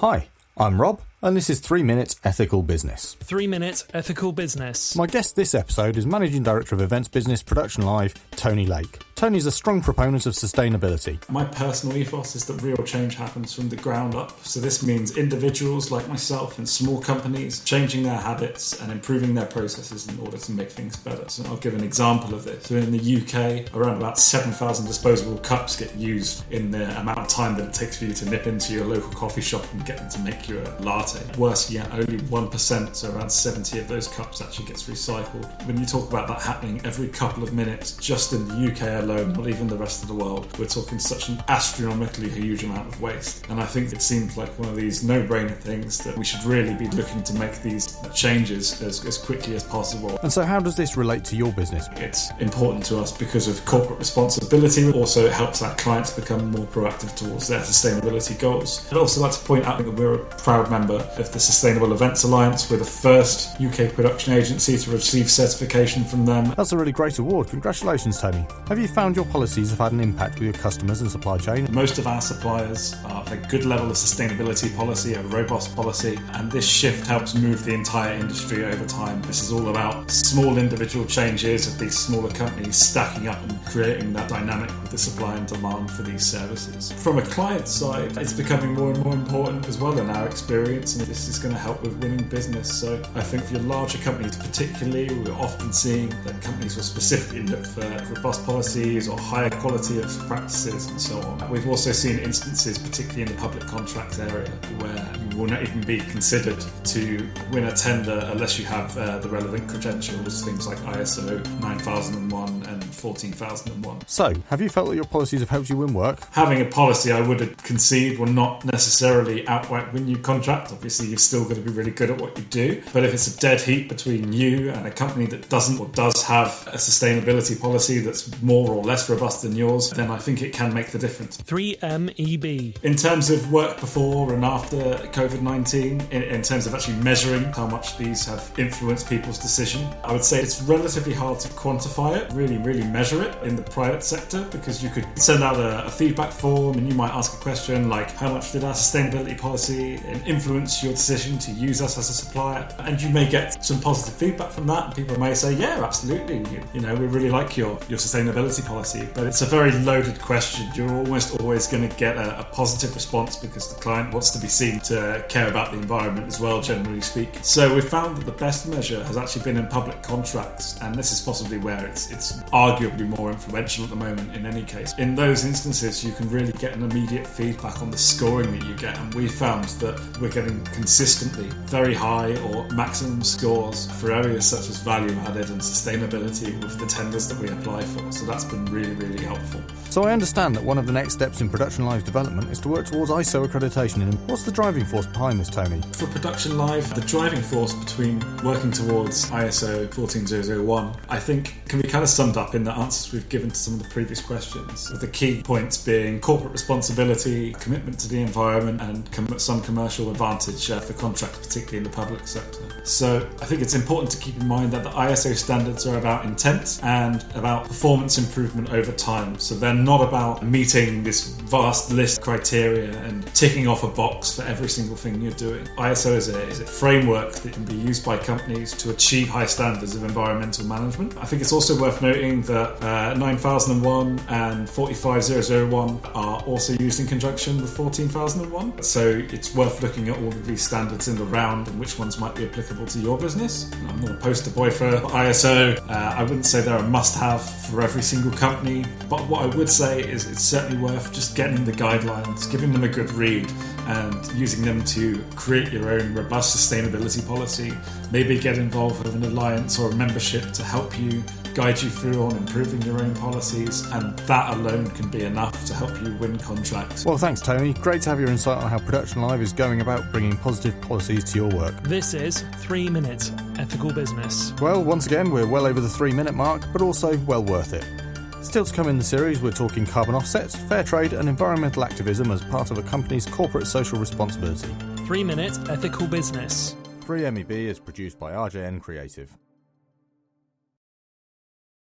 Hi, I'm Rob, and this is 3 Minutes Ethical Business. 3 Minutes Ethical Business. My guest this episode is Managing Director of Events Business Production Live, Tony Lake. Tony's a strong proponent of sustainability. My personal ethos is that real change happens from the ground up. So this means individuals like myself and small companies changing their habits and improving their processes in order to make things better. So I'll give an example of this. So in the UK, around about 7,000 disposable cups get used in the amount of time that it takes for you to nip into your local coffee shop and get them to make you a latte. Worse yet, only 1%, so around 70 of those cups actually gets recycled. When you talk about that happening every couple of minutes, just in the UK alone, not even the rest of the world, we're talking such an astronomically huge amount of waste. And I think it seems like one of these no-brainer things that we should really be looking to make these changes as quickly as possible. And so how does this relate to your business? It's important to us because of corporate responsibility. Also, it helps our clients become more proactive towards their sustainability goals. I'd also like to point out that we're a proud member of the Sustainable Events Alliance. We're the first UK production agency to receive certification from them. That's a really great award. Congratulations, Tony. Have you found your policies have had an impact with your customers and supply chain? Most of our suppliers have a good level of sustainability policy, a robust policy, and this shift helps move the entire industry over time. This is all about small individual changes of these smaller companies stacking up and creating that dynamic with the supply and demand for these services. From a client side, it's becoming more and more important as well in our experience, and this is going to help with winning business. So I think for your larger companies particularly, we're often seeing that companies will specifically look for robust policies or higher quality of practices and so on. We've also seen instances, particularly in the public contract area, where you will not even be considered to win a tender unless you have the relevant credentials, things like ISO 9001 and 14001. So, have you felt that your policies have helped you win work? Having a policy, I would concede, will not necessarily outright win you contract. Obviously, you've still got to be really good at what you do. But if it's a dead heat between you and a company that doesn't or does have a sustainability policy that's more or less robust than yours, then I think it can make the difference. 3MEB. In terms of work before and after COVID-19, in terms of actually measuring how much these have influenced people's decision, I would say it's relatively hard to quantify it, really measure it in the private sector, because you could send out a feedback form and you might ask a question like, how much did our sustainability policy influence your decision to use us as a supplier? And you may get some positive feedback from that, and people may say, yeah, absolutely, you know, we really like your sustainability policy. But it's a very loaded question. You're almost always going to get a positive response because the client wants to be seen to care about the environment as well, generally speaking. So we've found that the best measure has actually been in public contracts, and this is possibly where it's arguably more influential at the moment in any case. In those instances, you can really get an immediate feedback on the scoring that you get, and we found that we're getting consistently very high or maximum scores for areas such as value added and sustainability with the tenders that we apply for. So that's been really helpful. So I understand that one of the next steps in Production Live's development is to work towards ISO accreditation. And what's the driving force behind this, Tony? For Production Live, the driving force between working towards ISO 14001, I think, can be kind of summed up in the answers we've given to some of the previous questions, with the key points being corporate responsibility, commitment to the environment, and some commercial advantage for contracts, particularly in the public sector. So I think it's important to keep in mind that the ISO standards are about intent and about performance improvement over time. So they're not about meeting this vast list of criteria and ticking off a box for every single thing you're doing. ISO is a framework that can be used by companies to achieve high standards of environmental management. I think it's also worth noting that 9001 and 45001 are also used in conjunction with 14001. So it's worth looking at all of these standards in the round and which ones might be applicable to your business. I'm not a poster boy for ISO. I wouldn't say they're a must-have for every single company, but what I would say is it's certainly worth just getting the guidelines, giving them a good read, and using them to create your own robust sustainability policy. Maybe get involved with an alliance or a membership to help you, guide you through on improving your own policies, and that alone can be enough to help you win contracts. Well, thanks, Tony. Great to have your insight on how Production Live is going about bringing positive policies to your work. This is 3 Minutes Ethical Business. Well, once again, we're well over the 3-minute mark, but also well worth it. Still to come in the series, we're talking carbon offsets, fair trade and environmental activism as part of a company's corporate social responsibility. 3 Minutes Ethical Business. 3MEB is produced by RJN Creative.